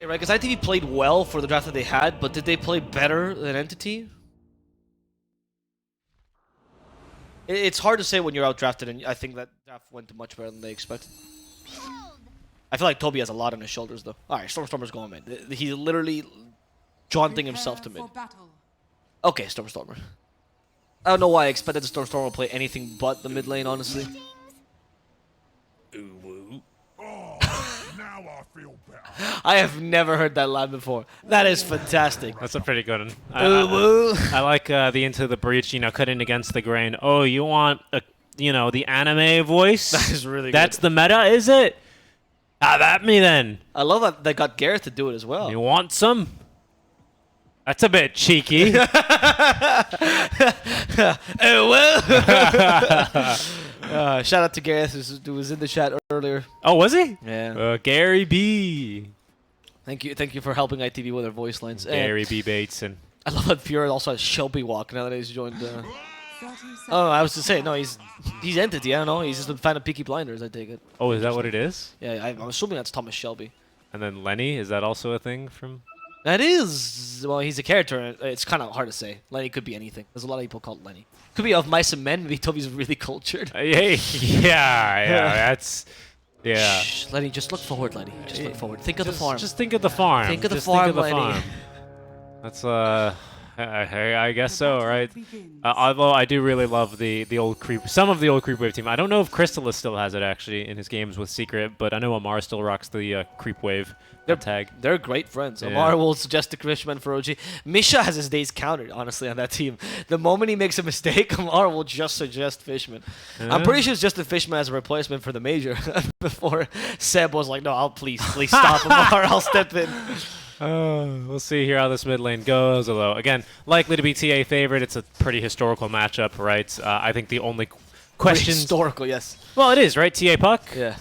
Right, because ITV played well for the draft that they had, but did they play better than Entity? It's hard to say when you're outdrafted, and I think that draft went much better than they expected. I feel like Toby has a lot on his shoulders, though. Alright, Stormstormer's going mid. He's literally jaunting himself to mid. Okay, Stormstormer. I don't know why I expected the Stormstormer to play anything but the mid lane, honestly. Now I feel better. I have never heard that line before. That is fantastic. That's a pretty good one. I like the Into the Breach, you know, cutting against the grain. Oh, you want, the anime voice? That is really That's good. the meta, is it? Have at me then. I love that they got Gareth to do it as well. You want some? That's a bit cheeky. Shout out to Gareth who was in the chat earlier. Oh, was he? Yeah. Gary B. Thank you for helping ITV with their voice lines. Gary B. Bateson. I love that Pure also has Shelby Walk now that he's joined. Oh, I was to say no, he's Entity. I don't know. He's just a fan of Peaky Blinders. I take it. Oh, is that what it is? Yeah, I'm assuming that's Thomas Shelby. And then Lenny, is that also a thing from? That is. Well, he's a character. It's kind of hard to say. Lenny could be anything. There's a lot of people called Lenny. Could be of Mice and Men. Maybe Toby's really cultured. Yeah, that's. Yeah. Shh, Lenny, just look forward, Lenny. Just look forward. Think of the farm. Just think of the farm. Think of the Just farm, think of the Lenny. farm. That's I guess so, right? Although I do really love the old creep, some of the old creep wave team. I don't know if Crystallis still has it actually in his games with Secret, but I know Amar still rocks the creep wave tag. They're great friends. Yeah. Amar will suggest the Krishman for OG. Misha has his days counted, honestly, on that team. The moment he makes a mistake, Amar will just suggest Fishman. I'm pretty sure it's just the Fishman as a replacement for the Major. Before Seb was like, no, please stop Amar. I'll step in. We'll see here how this mid lane goes. Although, again, likely to be TA favorite. It's a pretty historical matchup, right? I think the only question... Historical, yes. Well, it is, right? TA Puck? Yeah.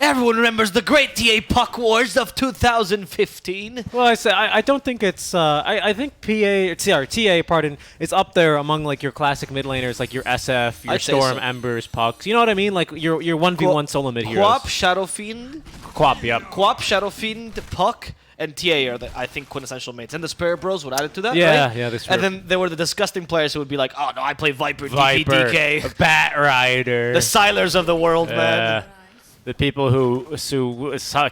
Everyone remembers the great TA Puck Wars of 2015. Well, I don't think it's... I think TA, pardon, is up there among, like, your classic mid laners, like your SF, your I'd say Storm, so. Embers, Pucks. You know what I mean? Like, your 1v1 solo mid heroes. Quap, Shadow Fiend. Quap, yep. Quap, Shadow Fiend, Puck, and TA are, I think, quintessential mates. And the Spirit Bros would add it to that, Yeah, right? yeah. And then there were the disgusting players who would be like, oh, no, I play Viper, Viper, DK. Bat Rider. The Silers of the world, man. The people who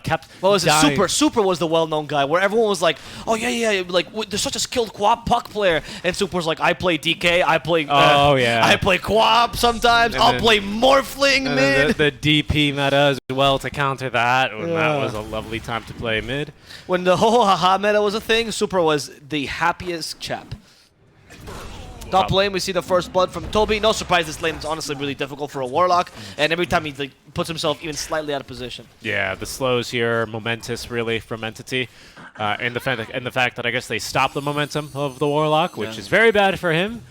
kept What was it? dying. Super was the well-known guy where everyone was like, oh, yeah, like, there's such a skilled Quap Puck player. And Super's like, I play DK, I play... I play Quap sometimes, And I'll then- play Morphling And mid. then the DP meta as well to counter that. And that was a lovely time to play mid. When the ho-ho-ha-ha meta was a thing, Super was the happiest chap. Top lane, we see the first blood from Toby. No surprise, this lane is honestly really difficult for a Warlock. And every time he puts himself even slightly out of position. Yeah, the slows here are momentous, really, from Entity. And the fact that I guess they stop the momentum of the Warlock, which is very bad for him.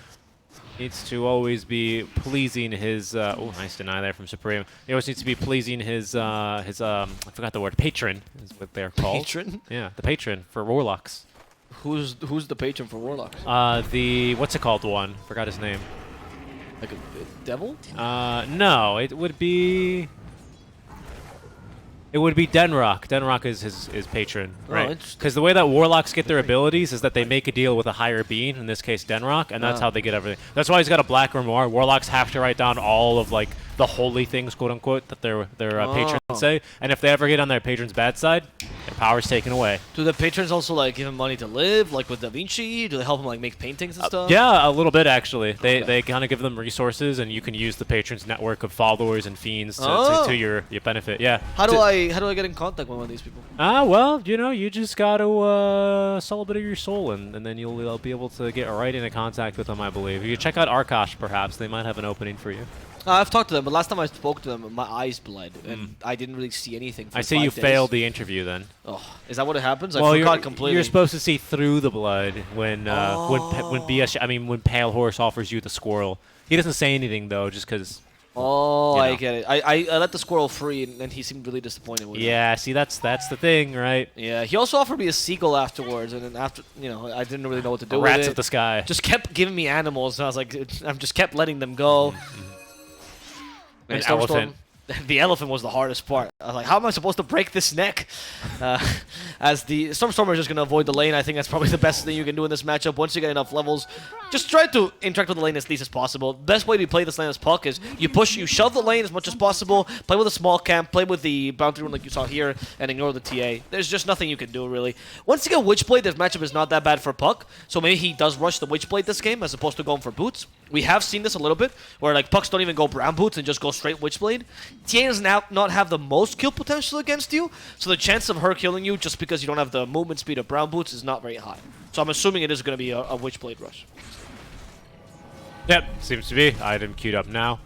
Needs to always be pleasing his... oh, nice deny there from Supreme. He always needs to be pleasing his I forgot the word, patron is what they're called. Patron? Yeah, the patron for Warlocks. Who's the patron for Warlocks? What's it called one? Forgot his name. Like a devil? No, it would be Denrock. Denrock is his patron, right? interesting. Because the way that Warlocks get their abilities is that they make a deal with a higher being, in this case Denrock, and that's how they get everything. That's why he's got a black grimoire. Warlocks have to write down all of like the holy things, quote unquote, that their patrons say, and if they ever get on their patron's bad side, their power's taken away. Do the patrons also like give him money to live, like with Da Vinci? Do they help him like make paintings and stuff? Yeah, a little bit actually. They kind of give them resources, and you can use the patron's network of followers and fiends to your benefit. Yeah. How do I get in contact with one of these people? Well, you just got to sell a bit of your soul, and then you'll be able to get right into contact with them, I believe. You can check out Arkosh, perhaps. They might have an opening for you. I've talked to them, but last time I spoke to them, my eyes bled, and I didn't really see anything for I see 5 you days. failed the interview then. Oh, is that what happens? I Well, forgot completely. you're supposed to see through the blood when Pale Horse offers you the squirrel. He doesn't say anything though, just because. Oh, you know. I get it. I let the squirrel free, and he seemed really disappointed with it. Yeah, see, that's the thing, right? Yeah, he also offered me a seagull afterwards, and then after, I didn't really know what to do with Rats it. of the sky. Just kept giving me animals, and I was like, I just kept letting them go. An Stormstorm. elephant. The elephant was the hardest part. I was like, how am I supposed to break this neck? As the Stormstormer is just going to avoid the lane. I think that's probably the best thing you can do in this matchup. Once you get enough levels, just try to interact with the lane as least as possible. Best way to play this lane as Puck is you push, you shove the lane as much as possible, play with a small camp, play with the bounty rune like you saw here, and ignore the TA. There's just nothing you can do, really. Once you get Witchblade, this matchup is not that bad for Puck, so maybe he does rush the Witchblade this game as opposed to going for boots. We have seen this a little bit, where like Pucks don't even go brown boots and just go straight Witchblade. TA does not have the most kill potential against you, so the chance of her killing you just because you don't have the movement speed of brown boots is not very high. So I'm assuming it is going to be a Witchblade rush. Yep, seems to be. Item queued up now,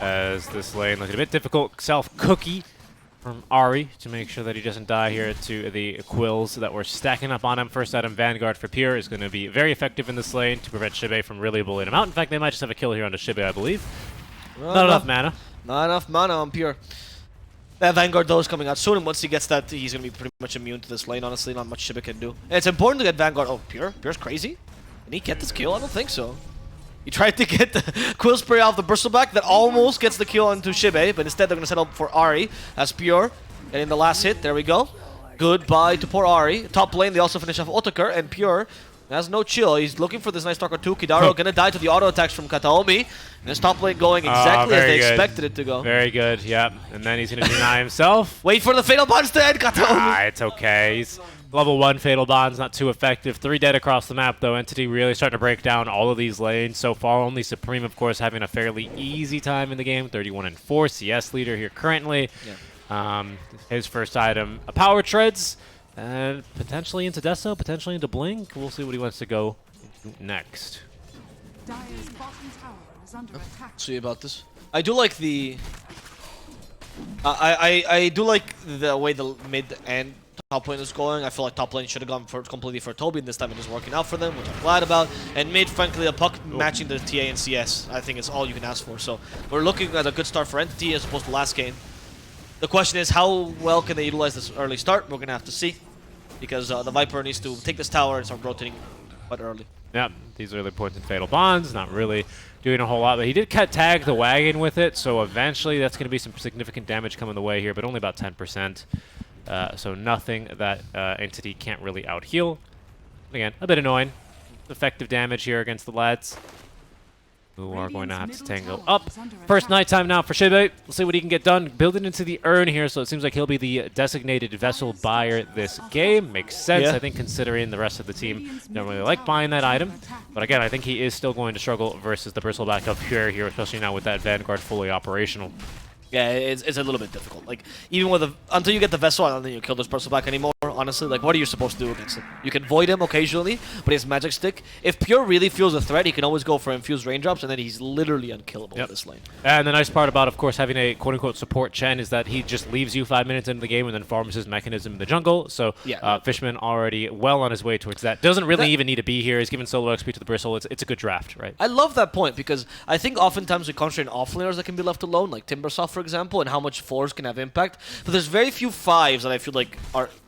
as this lane looking a bit difficult. Self-cookie from Ahri to make sure that he doesn't die here to the Quills that were stacking up on him. First item, Vanguard for Pure, is going to be very effective in this lane to prevent Shibe from really bullying him out. In fact, they might just have a kill here onto Shibe, I believe. Not enough mana. Not enough mana on Pure. That Vanguard, though, is coming out soon, and once he gets that, he's going to be pretty much immune to this lane, honestly. Not much Shiba can do. And it's important to get Vanguard. Oh, Pure? Pure's crazy? Can he get this kill? I don't think so. He tried to get the Quill Spray off the Bristleback that almost gets the kill onto Shibe, but instead they're going to set up for Ahri as Pure. Getting the last hit. There we go. Goodbye to poor Ahri. Top lane, they also finish off Otakar, and Pure has no chill. He's looking for this nice Stalker 2. Kidaro going to die to the auto attacks from Kataomi. And his top lane going exactly as they expected it to go. Very good, yep. And then he's going to deny himself. Wait for the Fatal Bonds to end, Kataomi. Ah, it's okay. He's level 1 Fatal Bonds, not too effective. 3 dead across the map, though. Entity really starting to break down all of these lanes so far. Only Supreme, of course, having a fairly easy time in the game. 31-4, CS leader here currently. Yeah. His first item, a Power Treads. And potentially into Deso, potentially into Blink. We'll see what he wants to go into next. Dire's bottom tower is under attack. See about this. I do like the... I do like the way the mid and top lane is going. I feel like top lane should have gone completely for Toby, and this time it is working out for them, which I'm glad about. And mid, frankly, a Puck matching the TA and CS, I think is all you can ask for. So we're looking at a good start for Entity as opposed to last game. The question is, how well can they utilize this early start? We're going to have to see, because the Viper needs to take this tower and start rotating quite early. Yep, these early points in Fatal Bonds, not really doing a whole lot, but he did tag the wagon with it, so eventually that's going to be some significant damage coming the way here, but only about 10%. So nothing that Entity can't really out-heal. Again, a bit annoying. Effective damage here against the lads, who are going to have to tango up. First nighttime now for Shibe. We'll see what he can get done. Building into the urn here, so it seems like he'll be the designated vessel buyer this game. Makes sense, I think, considering the rest of the team don't really like buying that item. But again, I think he is still going to struggle versus the Bristleback of Pure here, especially now with that Vanguard fully operational. Yeah, it's a little bit difficult. Like, even with until you get the vessel, I don't think you kill this Bristleback anymore, honestly. Like, what are you supposed to do against him? You can void him occasionally, but he has Magic Stick. If Pure really feels a threat, he can always go for Infused Raindrops, and then he's literally unkillable in this lane. And the nice part about, of course, having a quote-unquote support Chen is that he just leaves you 5 minutes into the game and then farms his mechanism in the jungle. So Fishman already well on his way towards that. Doesn't really even need to be here. He's giving solo XP to the Bristle. It's a good draft, right? I love that point, because I think oftentimes we concentrate on offlaners that can be left alone, like Timbersoft, for example, and how much 4s can have impact. But there's very few 5s that I feel like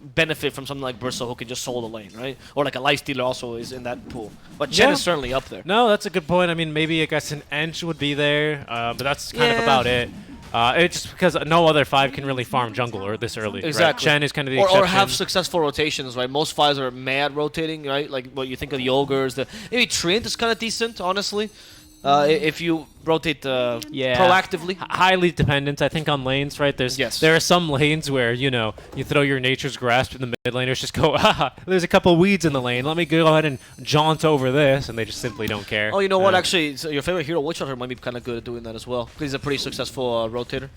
benefit from something like Bristle, who can just solo the lane, right? Or like a Lifestealer also is in that pool. But Chen is certainly up there. No, that's a good point. I mean, maybe I guess an Ench would be there, but that's kind of about it. It's just because no other 5 can really farm jungle or this early. Exactly. Right? Chen is kind of the exception. Or have successful rotations, right? Most 5s are mad rotating, right? Like what you think of the Ogres. Maybe Treant is kind of decent, honestly. If you rotate proactively. Highly dependent, I think, on lanes, right? There are some lanes where, you know, you throw your Nature's Grasp and the mid laners just go, there's a couple weeds in the lane. Let me go ahead and jaunt over this, and they just simply don't care. Oh, you know what? Actually, so your favorite hero, Witch Hunter, might be kind of good at doing that as well. He's a pretty successful rotator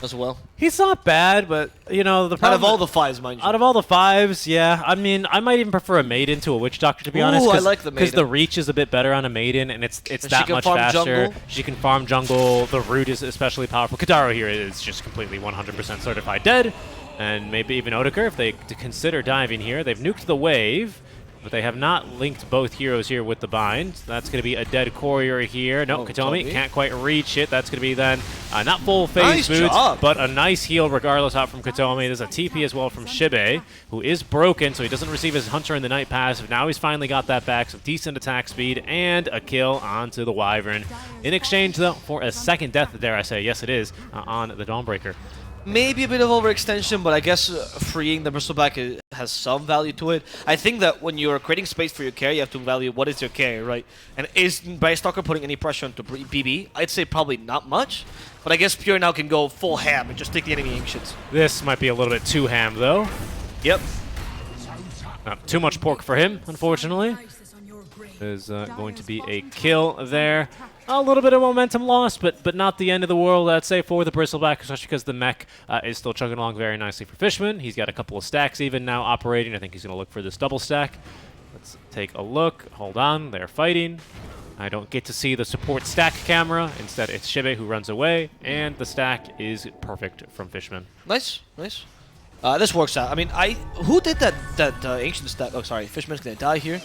as well. He's not bad, but, you know, the problem... Out of all the 5s, mind you. Out of all the 5s, yeah. I mean, I might even prefer a Maiden to a Witch Doctor, to be honest. I like the Maiden. Because the reach is a bit better on a Maiden, and it's that much faster. Jungle. She can farm jungle. The root is especially powerful. Kidaro here is just completely 100% certified dead. And maybe even Otakar, if they consider diving here. They've nuked the wave. but they have not linked both heroes here with the bind. That's going to be a dead courier here. No, Katomi can't quite reach it. That's going to be then not full phase boots, but a nice heal regardless out from Katomi. There's a TP as well from Shibe, who is broken, so he doesn't receive his Hunter in the Night passive. Now he's finally got that back, so decent attack speed and a kill onto the Wyvern. In exchange, though, for a second death, dare I say, yes it is, on the Dawnbreaker. Maybe a bit of overextension, but I guess freeing the Bristleback has some value to it. I think that when you're creating space for your carry, you have to value what is your carry, right? And is Brightstalker putting any pressure onto BB? I'd say probably not much, but I guess Pure now can go full ham and just take the enemy Ancients. This might be a little bit too ham, though. Yep. Not too much pork for him, unfortunately. There's going to be a kill there. A little bit of momentum lost, but not the end of the world, I'd say, for the Bristleback, especially because the mech is still chugging along very nicely for Fishman. He's got a couple of stacks even now operating. I think he's going to look for this double stack. Let's take a look. Hold on. They're fighting. I don't get to see the support stack camera. Instead, it's Shibe who runs away, and the stack is perfect from Fishman. Nice, nice. This works out. I mean, who did that ancient stack? Oh, sorry. Fishman's going to die here.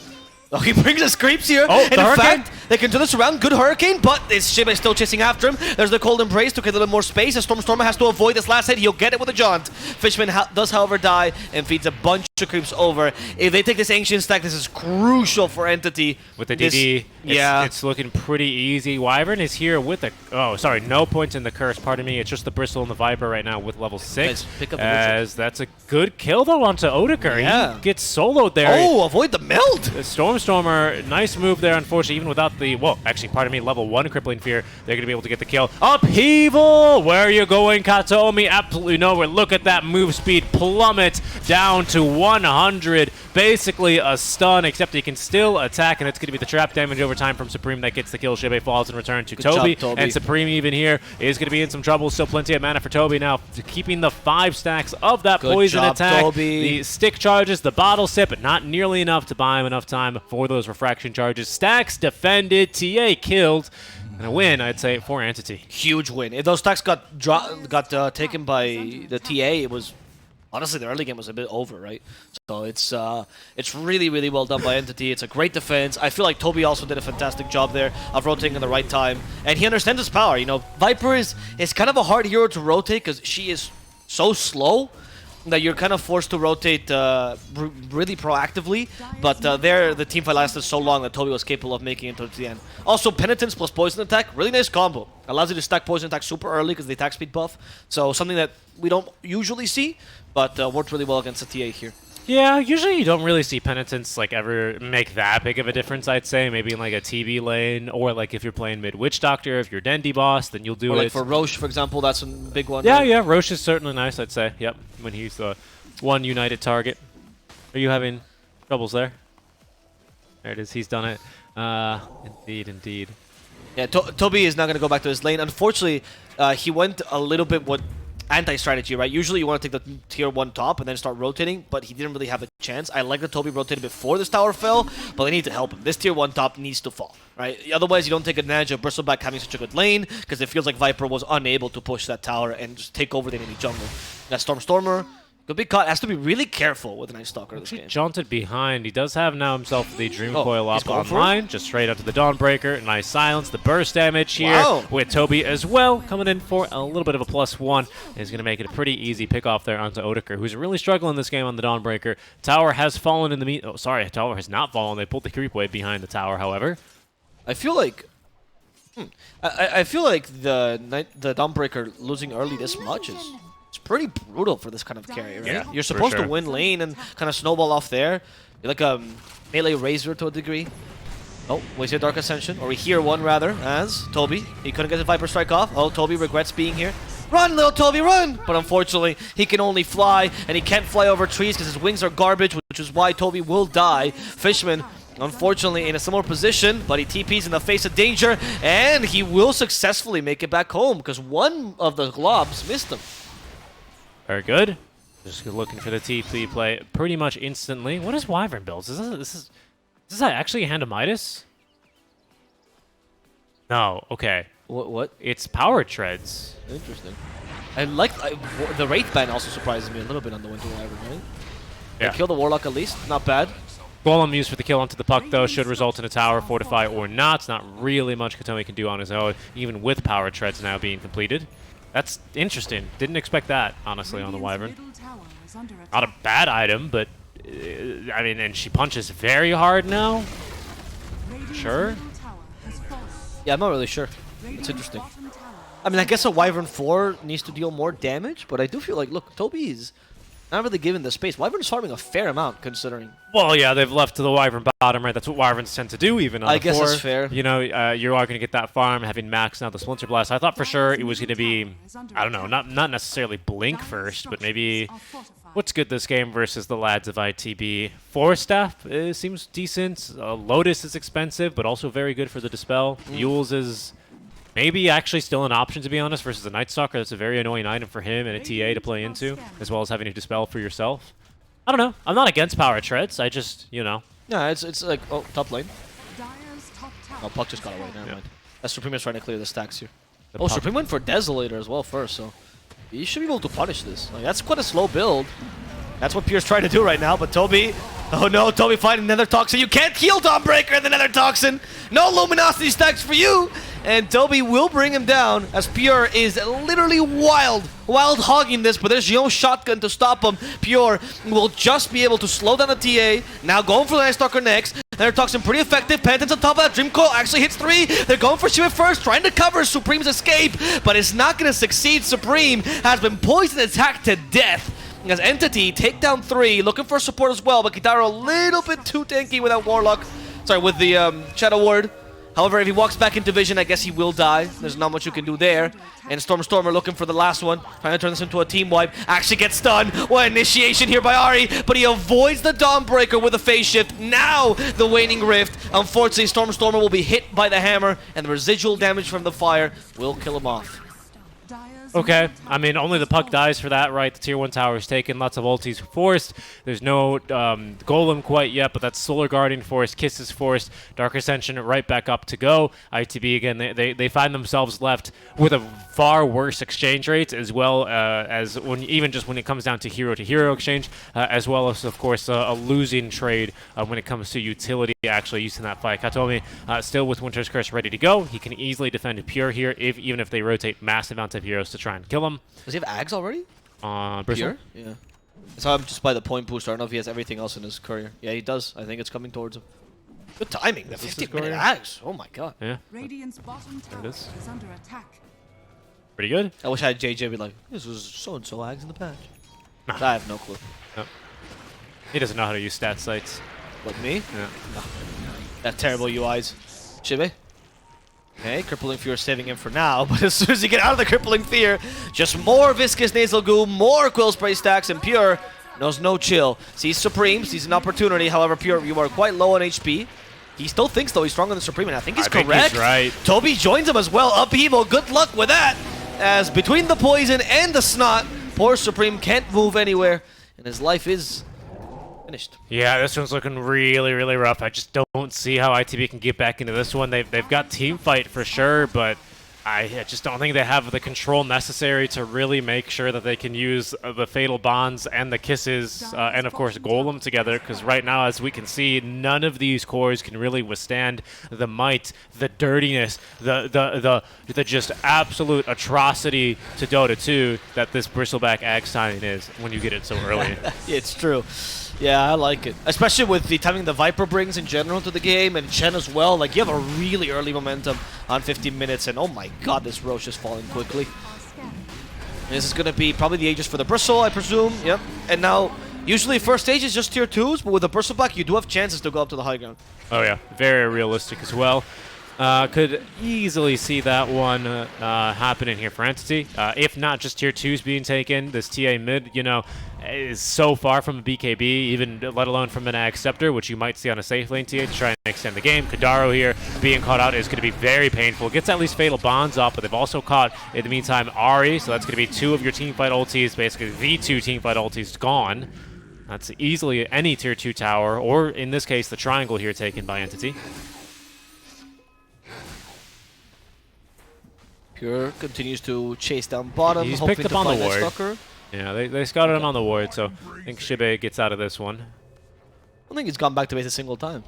Oh, he brings us creeps here. Oh, and in fact, they can turn this around. Good Hurricane, but it's Shibe still chasing after him. There's the Cold Embrace to get a little more space. And Stormstormer has to avoid this last hit. He'll get it with a jaunt. Fishman does, however, die and feeds a bunch of creeps over. If they take this Ancient stack, this is crucial for Entity. With the DD, it's looking pretty easy. Wyvern is here with a... Oh, sorry, no points in the curse. Pardon me. It's just the Bristle and the Viper right now with level 6. Pick up as that's a good kill, though, onto Odeker. Yeah. He gets soloed there. Oh, avoid the meld. Stormstormer, nice move there, unfortunately, even without the... Well, actually, pardon me, level 1 Crippling Fear. They're going to be able to get the kill. Upheaval! Where are you going, Katomi? Absolutely nowhere. Look at that move speed plummet down to 100. Basically a stun, except he can still attack, and it's going to be the trap damage over time from Supreme that gets the kill. Shibe falls in return to Toby, and Supreme even here is going to be in some trouble. Still plenty of mana for Toby now, keeping the 5 stacks of that poison attack. Toby. The stick charges, the bottle sip, but not nearly enough to buy him enough time for those refraction charges. Stacks defended, TA killed, and a win, I'd say, for Entity. Huge win. If those stacks got taken by the TA, it was... Honestly, the early game was a bit over, right? So it's really, really well done by Entity. It's a great defense. I feel like Toby also did a fantastic job there of rotating in the right time. And he understands his power. You know, Viper is kind of a hard hero to rotate because she is so slow that you're kind of forced to rotate really proactively. But there, the teamfight lasted so long that Toby was capable of making it to the end. Also, Penitence plus Poison Attack, really nice combo. Allows you to stack Poison Attack super early because the attack speed buff. So something that we don't usually see, but worked really well against the TA here. Yeah, usually you don't really see Penitence like ever make that big of a difference, I'd say. Maybe in like a TB lane, or like if you're playing mid Witch Doctor, if you're Dendy boss, then you'll do it. Or like for Roche, for example, that's a big one. Yeah, right? yeah, Roche is certainly nice, I'd say. Yep, when he's the one united target. Are you having troubles there? There it is, he's done it. Indeed, indeed. Yeah, Toby is not going to go back to his lane. Unfortunately, he went a little bit with anti-strategy, right? Usually you want to take the tier 1 top and then start rotating, but he didn't really have a chance. I like that Toby rotated before this tower fell, but they need to help him. This tier 1 top needs to fall, right? Otherwise, you don't take advantage of Bristleback having such a good lane, because it feels like Viper was unable to push that tower and just take over the enemy jungle. That Stormstormer could be caught. Has to be really careful with Night Stalker this game. Jaunted behind. He does have now himself the Dream Coil up online. Just straight up to the Dawnbreaker. Nice silence. The burst damage here with Toby as well. Coming in for a little bit of a +1. Is going to make it a pretty easy pick off there onto Odeker, who's really struggling this game on the Dawnbreaker. Tower has fallen in the Oh, sorry. Tower has not fallen. They pulled the creep wave behind the tower, however. I feel like... I feel like the Dawnbreaker losing early this much is... It's pretty brutal for this kind of carry, right? Yeah, you're supposed to win lane and kind of snowball off there. You're like a melee Razor to a degree. Oh, we see a Dark Ascension, or we hear one rather, as Toby. He couldn't get the Viper Strike off. Oh, Toby regrets being here. Run, little Toby, run! But unfortunately, he can only fly, and he can't fly over trees because his wings are garbage, which is why Toby will die. Fishman, unfortunately, in a similar position, but he TPs in the face of danger, and he will successfully make it back home because one of the globs missed him. Very good. Just looking for the TP play pretty much instantly. What is Wyvern builds? Is this actually a Hand of Midas? No. Okay. What? It's Power Treads. Interesting. I like the Wraith ban also surprises me a little bit on the Winter Wyvern, right? Yeah. They kill the Warlock at least. Not bad. Golem used for the kill onto the puck, though, should result in a tower, fortify or not. Not really much Katomi can do on his own, even with power treads now being completed. That's interesting. Didn't expect that, honestly, on the Wyvern. Not a bad item, but, I mean, and she punches very hard now. Sure. Yeah, I'm not really sure. It's interesting. I mean, I guess a Wyvern 4 needs to deal more damage, but I do feel like, look, Toby is not really given the space. Wyvern's farming a fair amount, considering. Well, yeah, they've left to the Wyvern bottom, right? That's what Wyverns tend to do, even on I the guess 4. that's fair. You know, you are going to get that farm, having maxed out the Splinter Blast. I thought for sure it was going to be, I don't know, not necessarily Blink first, but maybe what's good this game versus the lads of ITB. Force Staff seems decent. Lotus is expensive, but also very good for the Dispel. Yules is maybe actually still an option, to be honest, versus the Night Stalker. That's a very annoying item for him and a TA to play into, as well as having to Dispel for yourself. I don't know. I'm not against power treads. I just, you know. Yeah, it's like, oh, top lane. Oh, Puck just got away. Never mind. Supreme is trying to clear the stacks here. Oh, Supreme went for Desolator as well first, so he should be able to punish this. Like, that's quite a slow build. That's what Pierre's trying to do right now, but Toby... Oh no, Toby fighting Nether Toxin. You can't heal Dawnbreaker in the Nether Toxin. No Luminosity stacks for you. And Toby will bring him down as Pierre is literally wild hogging this, but there's no shotgun to stop him. Pierre will just be able to slow down the TA. Now going for the Night Stalker next. Nether Toxin pretty effective. Penance on top of that. Dream Coil actually hits 3. They're going for Shiva first, trying to cover Supreme's escape, but it's not going to succeed. Supreme has been poisoned and hacked to death. As Entity take down 3, looking for support as well, but Kitaro a little bit too tanky with that Warlock. Sorry, with the Shadow Ward. However, if he walks back into Vision, I guess he will die. There's not much you can do there. And Stormer looking for the last one, trying to turn this into a team wipe. Actually gets stunned. What initiation here by Ari, but he avoids the Dawnbreaker with a phase shift. Now the Waning Rift. Unfortunately, Stormer will be hit by the hammer, and the residual damage from the fire will kill him off. Okay, I mean, only the puck dies for that, right? The tier 1 tower is taken, lots of ultis forced. There's no Golem quite yet, but that's Solar Guardian forced, Kiss is forced, Dark Ascension right back up to go. ITB, again, they find themselves left with a far worse exchange rate, as well as even just when it comes down to hero exchange, as well as, of course, a losing trade when it comes to utility actually using that fight. Katomi still with Winter's Curse ready to go. He can easily defend Pure here, even if they rotate massive amounts of heroes to try and kill him. Does he have Ags already? Bristle? Pure? Yeah. So I'm just by the point booster. I don't know if he has everything else in his courier. Yeah, he does. I think it's coming towards him. Good timing. The 50-minute Ags. Oh my god. Yeah. Radiant's bottom tower is under attack. Pretty good. I wish I had JJ be like, this was so-and-so Ags in the patch. Nah. I have no clue. No. He doesn't know how to use stat sites. Like me? Yeah. No. That terrible UIs. Shibe? Okay, Crippling Fear saving him for now, but as soon as you get out of the Crippling Fear, just more Viscous Nasal Goo, more Quill Spray stacks, and Pure knows no chill. Sees Supreme, sees an opportunity. However, Pure, you are quite low on HP. He still thinks, though, he's stronger than Supreme, and I think he's correct. Think he's right. Toby joins him as well. Upheaval, good luck with that, as between the poison and the snot, poor Supreme can't move anywhere, and his life is finished. Yeah, this one's looking really, really rough. I just don't see how ITB can get back into this one. They've got team fight for sure, but I just don't think they have the control necessary to really make sure that they can use the Fatal Bonds and the Kisses and, of course, Golem together, because right now, as we can see, none of these cores can really withstand the might, the dirtiness, the just absolute atrocity to Dota 2 that this Bristleback Ag signing is when you get it so early. It's true. Yeah, I like it. Especially with the timing the Viper brings in general to the game, and Chen as well. Like, you have a really early momentum on 15 minutes, and oh my god, this Roche is falling quickly. This is going to be probably the Aegis for the Bristle, I presume. Yep. And now, usually first stage is just tier 2s, but with the Bristleback, you do have chances to go up to the high ground. Oh yeah, very realistic as well. Could easily see that one happening here for Entity. If not just tier 2s being taken, this TA mid, you know, is so far from a BKB, even let alone from an Ag Scepter, which you might see on a safe lane TA to try and extend the game. Kadaro here being caught out is going to be very painful. Gets at least Fatal Bonds off, but they've also caught, in the meantime, Ari, so that's going to be 2 of your teamfight ultis, basically the 2 teamfight ultis gone. That's easily any tier 2 tower, or in this case, the triangle here taken by Entity. Pure continues to chase down bottom. He's hoping picked up to on find the ward. Stalker. Yeah, they scouted him on the ward, so I think Shibe gets out of this one. don't think he's gone back to base a single time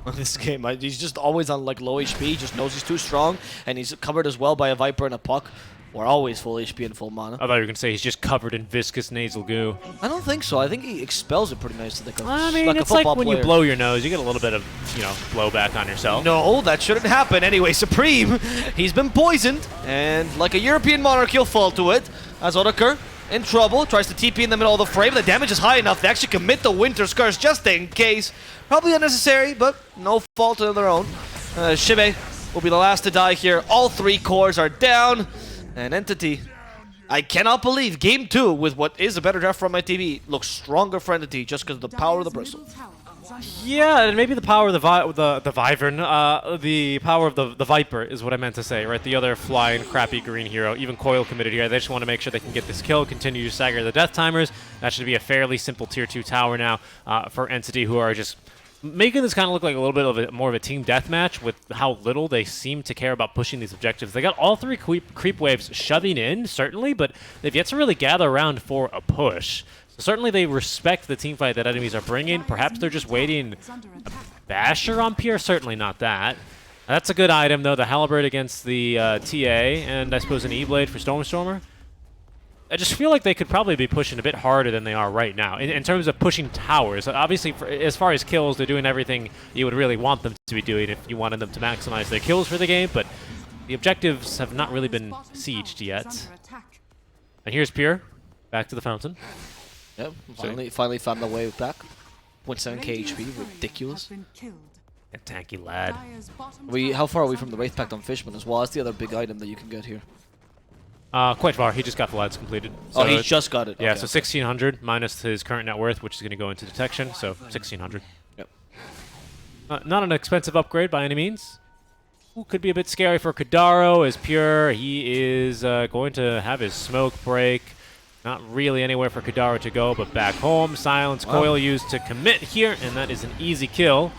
on this game. He's just always on like low HP. He just knows he's too strong, and he's covered as well by a Viper and a Puck. We're always full HP and full mana. I thought you were going to say he's just covered in viscous nasal goo. I don't think so. I think he expels it pretty nicely. I mean, it's like when you blow your nose, you get a little bit of, you know, blowback on yourself. No, that shouldn't happen. Anyway, Supreme, he's been poisoned, and like a European monarch, he'll fall to it. As Otakar, in trouble, tries to TP in the middle of the frame. The damage is high enough to actually commit the Winter's Curse just in case. Probably unnecessary, but no fault of their own. Shibe will be the last to die here. All 3 cores are down. And Entity, I cannot believe Game 2, with what is a better draft from my TV, looks stronger for Entity just because of the power of the Bristle. Yeah, and maybe the power of the Wyvern, the power of the Viper is what I meant to say, right? The other flying, crappy green hero, even Coil committed here. They just want to make sure they can get this kill, continue to stagger the death timers. That should be a fairly simple tier 2 tower now for Entity, who are just making this kind of look like a little bit of more of a team deathmatch with how little they seem to care about pushing these objectives. They got all 3 creep waves shoving in, certainly, but they've yet to really gather around for a push. So certainly they respect the team fight that enemies are bringing. Perhaps they're just waiting a basher on Pierre. Certainly not that. That's a good item, though. The Halberd against the TA, and I suppose an E-Blade for Stormstormer. I just feel like they could probably be pushing a bit harder than they are right now in terms of pushing towers. Obviously, as far as kills, they're doing everything you would really want them to be doing if you wanted them to maximize their kills for the game, but the objectives have not really been sieged yet. And here's Pure, back to the fountain. Yep, finally found the way back. 0.7k HP, ridiculous. A tanky lad. How far are we from the Wraith Pact on Fishman as well? That's the other big item that you can get here. Quite far. He just got the lads completed. So oh, he just got it. Yeah, okay. So 1,600 minus his current net worth, which is going to go into detection, so 1,600. Yep. Not an expensive upgrade by any means. Ooh, could be a bit scary for Kadaro as Pure. He is going to have his smoke break. Not really anywhere for Kadaro to go, but back home. Silence Coil used to commit here, and that is an easy kill.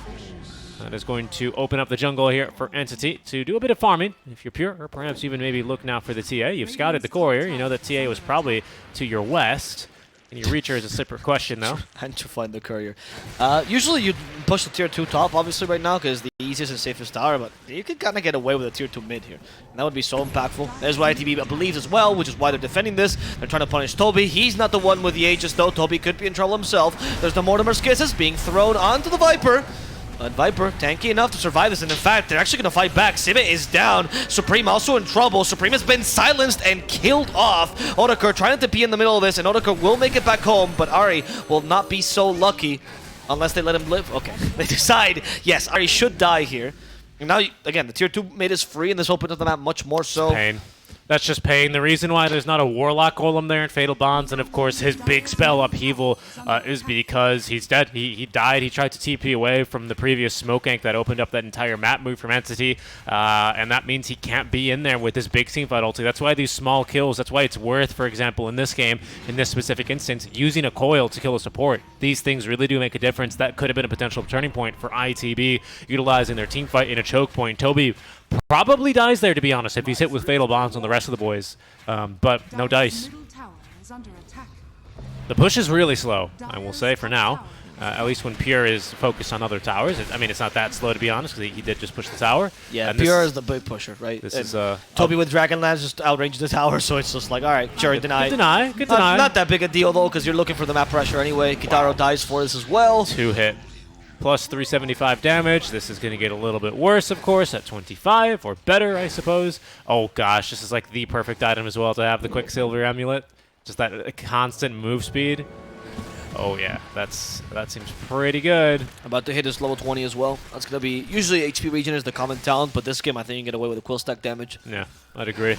That is going to open up the jungle here for Entity to do a bit of farming, if you're Pure, or perhaps even maybe look now for the TA. You've scouted the courier. You know that TA was probably to your west. And your reacher is a separate question, though. And to find the courier. Usually you'd push the tier 2 top, obviously, right now, because the easiest and safest tower, but you could kind of get away with a tier 2 mid here. And that would be so impactful. There's what ITB believes as well, which is why they're defending this. They're trying to punish Toby. He's not the one with the Aegis, though. Toby could be in trouble himself. There's the Mortimer's Kisses being thrown onto the Viper. But Viper, tanky enough to survive this, and in fact, they're actually going to fight back. Siva is down. Supreme also in trouble. Supreme has been silenced and killed off. Otakar trying to be in the middle of this, and Otakar will make it back home, but Ari will not be so lucky unless they let him live. Okay, they decide, yes, Ari should die here. And now, again, the tier 2 mid is free, and this opens up the map much more so. Pain. That's just pain. The reason why there's not a Warlock Golem there in Fatal Bonds, and of course his big spell Upheaval, is because he's dead. He died. He tried to TP away from the previous Smoke Gank that opened up that entire map move from Entity, and that means he can't be in there with this big teamfight ulti. That's why these small kills, that's why it's worth, for example, in this game, in this specific instance, using a coil to kill a support. These things really do make a difference. That could have been a potential turning point for ITB, utilizing their teamfight in a choke point. Toby probably dies there, to be honest, if he's hit with Fatal Bonds on the rest of the boys. But no dice. The push is really slow, I will say, for now. At least when Pure is focused on other towers. I mean, it's not that slow, to be honest, because he did just push the tower. Yeah, Pure is the big pusher, right? This and is Toby with Dragonlance just outranged the tower, so it's just like, all right, sure, deny. Good deny. Good deny. Not that big a deal, though, because you're looking for the map pressure anyway. Kitaro dies for this as well. 2 hit. Plus 375 damage. This is going to get a little bit worse, of course, at 25, or better, I suppose. Oh gosh, this is like the perfect item as well to have, the Quicksilver Amulet. Just that constant move speed. Oh yeah, that seems pretty good. About to hit his level 20 as well. That's going to be, usually HP Regen is the common talent, but this game I think you can get away with a quill stack damage. Yeah, I'd agree.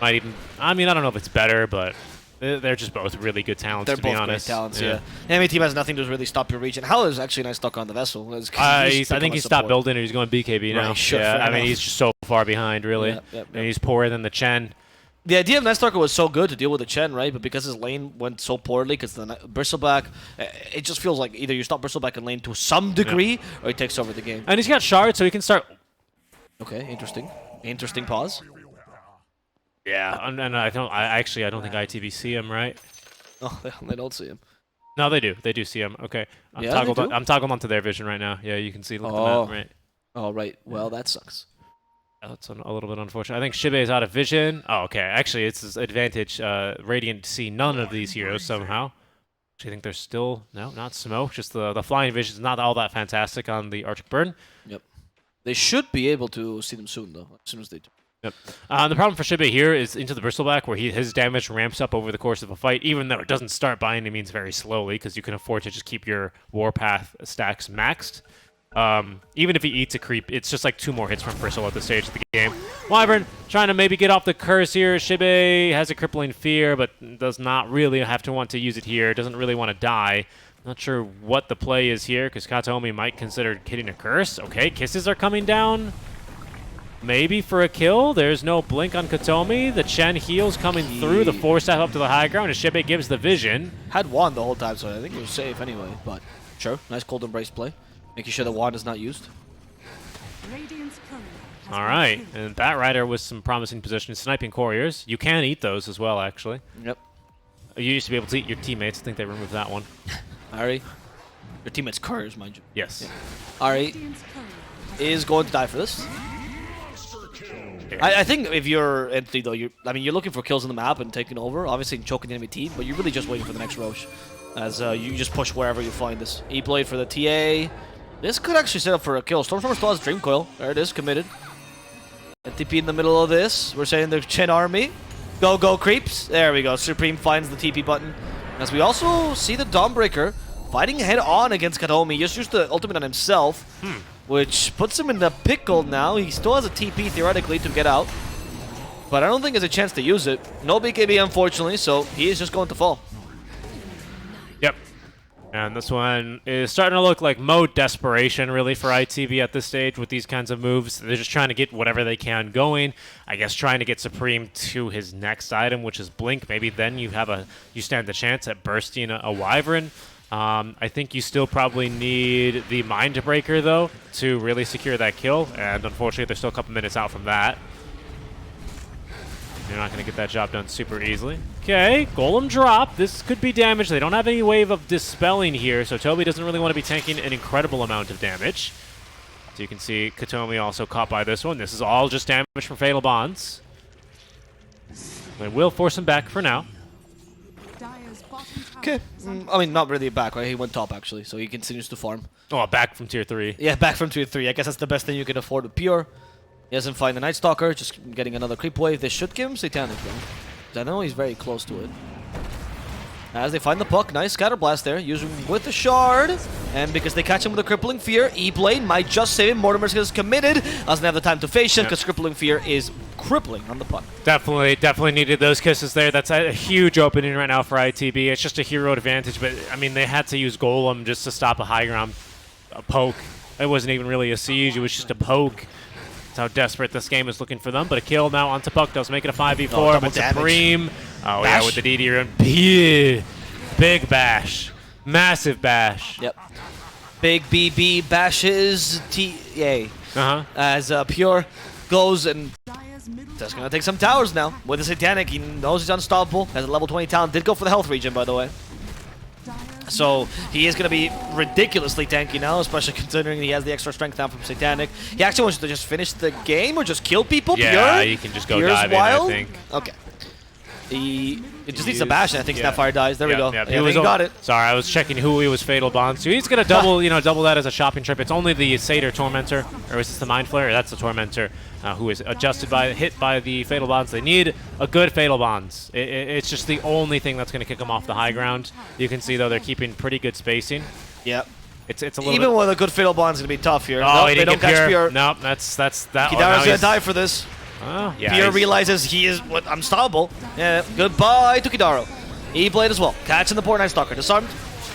Might even, I mean, I don't know if it's better, but they're just both really good talents, to be honest. They're both great talents, yeah. Enemy team has nothing to really stop your region. Hal is actually nice stuck on the vessel. I think he stopped building it. He's going BKB now. Right, sure, yeah, I mean, he's just so far behind, really. Yep. And he's poorer than the Chen. The idea of Nestarker was so good to deal with the Chen, right? But because his lane went so poorly, because the Bristleback, it just feels like either you stop Bristleback in lane to some degree, or he takes over the game. And he's got shards, so he can start. Okay, interesting. Interesting pause. Yeah, and I don't think ITV see him, right? Oh, they don't see him. No, they do. They do see him. Okay. Yeah, they do? I'm toggled onto their vision right now. Yeah, you can see. Look at the Oh. map, right? Oh, right. Well, that sucks. That's a little bit unfortunate. I think Shibe is out of vision. Oh, okay. Actually, it's his advantage. Radiant see none of these heroes somehow. Actually, I think there's still... No, not smoke. Just the flying vision is not all that fantastic on the Arctic Burn. Yep. They should be able to see them soon, though, as soon as they do. Yep. The problem for Shibe here is into the Bristleback, where his damage ramps up over the course of a fight, even though it doesn't start by any means very slowly, because you can afford to just keep your Warpath stacks maxed. Even if he eats a creep, it's just like 2 more hits from Bristle at this stage of the game. Wyvern trying to maybe get off the curse here. Shibe has a crippling fear, but does not really have to want to use it here. Doesn't really want to die. Not sure what the play is here, because Kataomi might consider hitting a curse. Okay, kisses are coming down. Maybe for a kill. There's no blink on Kataomi. The Chen heals coming through. The 4-step up to the high ground, and Shibe gives the vision. Had wand the whole time, so I think it was safe anyway. But sure, nice cold embrace play. Making sure the wand is not used. Radiant's courier has All been right, killed. and that rider with some promising positions. Sniping couriers. You can eat those as well, actually. Yep. You used to be able to eat your teammates. I think they removed that one. Ari. Your teammate's couriers, mind you. Yes. Ari Radiant's courier has is going to die for this. I think if you're Entity, though, you're looking for kills on the map and taking over, obviously choking the enemy team, but you're really just waiting for the next Roche. As you just push wherever you find this. E-blade for the TA. This could actually set up for a kill. Stormstormer still has Dream Coil. There it is, committed. TP in the middle of this. We're saying the Chen army. Go creeps. There we go. Supreme finds the TP button. As we also see the Dawnbreaker fighting head on against Kataomi. He just used the ultimate on himself, which puts him in the pickle now. He still has a TP theoretically to get out, but I don't think there's a chance to use it. No BKB, unfortunately, so he is just going to fall. Yep. And this one is starting to look like mode desperation, really, for ITV at this stage with these kinds of moves. They're just trying to get whatever they can going. I guess trying to get Supreme to his next item, which is Blink. Maybe then you stand a chance at bursting a Wyvern. I think you still probably need the Mind Breaker, though, to really secure that kill. And unfortunately, they're still a couple minutes out from that. You're not going to get that job done super easily. Okay, Golem drop. This could be damage. They don't have any wave of Dispelling here, so Toby doesn't really want to be tanking an incredible amount of damage. So you can see Kataomi also caught by this one. This is all just damage from Fatal Bonds. They will force him back for now. Dire's bottom tower Okay. is under I mean, not really back, right? He went top, actually, so he continues to farm. Oh, back from tier 3. Yeah, back from tier 3. I guess that's the best thing you can afford with Pure. He doesn't find the Night Stalker, just getting another creep wave. They should give him Satanic, though. I know he's very close to it. As they find the puck, nice scatter blast there, using with the shard. And because they catch him with a crippling fear, E-blade might just save him. Mortimer's is committed, doesn't have the time to face him because crippling fear is crippling on the puck. Definitely needed those kisses there. That's a huge opening right now for ITB. It's just a hero advantage, but I mean, they had to use Golem just to stop a high ground poke. It wasn't even really a siege, it was just a poke. How desperate this game is looking for them, but a kill now onto Puck does make it a 5v4, but Supreme, bash. Yeah, with the DD run, big bash, massive bash. Yep. Big BB bashes TA. As Pure goes and Dire's middle just tower. gonna take some towers now. With the Satanic, he knows he's unstoppable. Has a level 20 talent, did go for the health region, by the way. Dire's So he is going to be ridiculously tanky now, especially considering he has the extra strength now from Satanic. He actually wants to just finish the game or just kill people. Yeah, Pure? you can just go Pure's dive in, wild? I think. Okay. It just needs to bash, and I think Snapfire dies. There we go. Yeah, Yeah, he got it. Sorry, I was checking who he was Fatal Bonds to. He's gonna double, double that as a shopping trip. It's only the Satyr Tormentor, or is this the Mind Flayer? That's the Tormentor, who is hit by the Fatal Bonds. They need a good Fatal Bonds. It's just the only thing that's gonna kick them off the high ground. You can see though they're keeping pretty good spacing. Yep. It's a little Even bit. with a good Fatal Bond's going to be tough here. Oh, Nope, he they didn't don't get catch Pure. Nope, that's that. Kidara's going to die for this. Oh, yeah. Pure realizes he is unstoppable. Yeah, goodbye to Kidaro. E-blade as well. Catching the poor Night Stalker. Disarmed.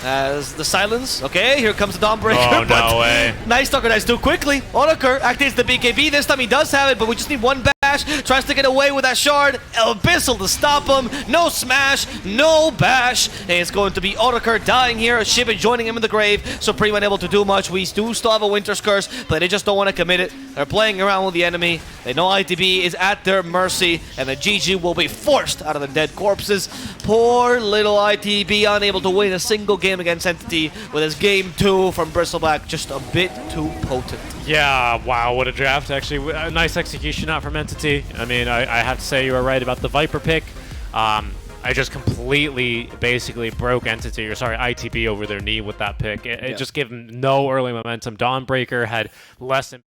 As the silence. Okay, here comes the Dawnbreaker. Oh, no way. Night Stalker dies too quickly. Onaker activates the BKB. This time he does have it, but we just need one back. bash, tries to get away with that shard. Abyssal to stop him. No smash, no bash. And it's going to be Otokar dying here. Shiba joining him in the grave. Supreme unable to do much. We do still have a Winter's Curse, but they just don't want to commit it. They're playing around with the enemy. They know ITB is at their mercy, and the GG will be forced out of the dead corpses. Poor little ITB, unable to win a single game against Entity, with his game 2 from Bristleback just a bit too potent. Yeah, wow, what a draft. Actually, a nice execution out from Entity. I mean, I have to say you were right about the Viper pick. I just completely, basically broke Entity, or sorry, ITB over their knee with that pick. It just gave them no early momentum. Dawnbreaker had less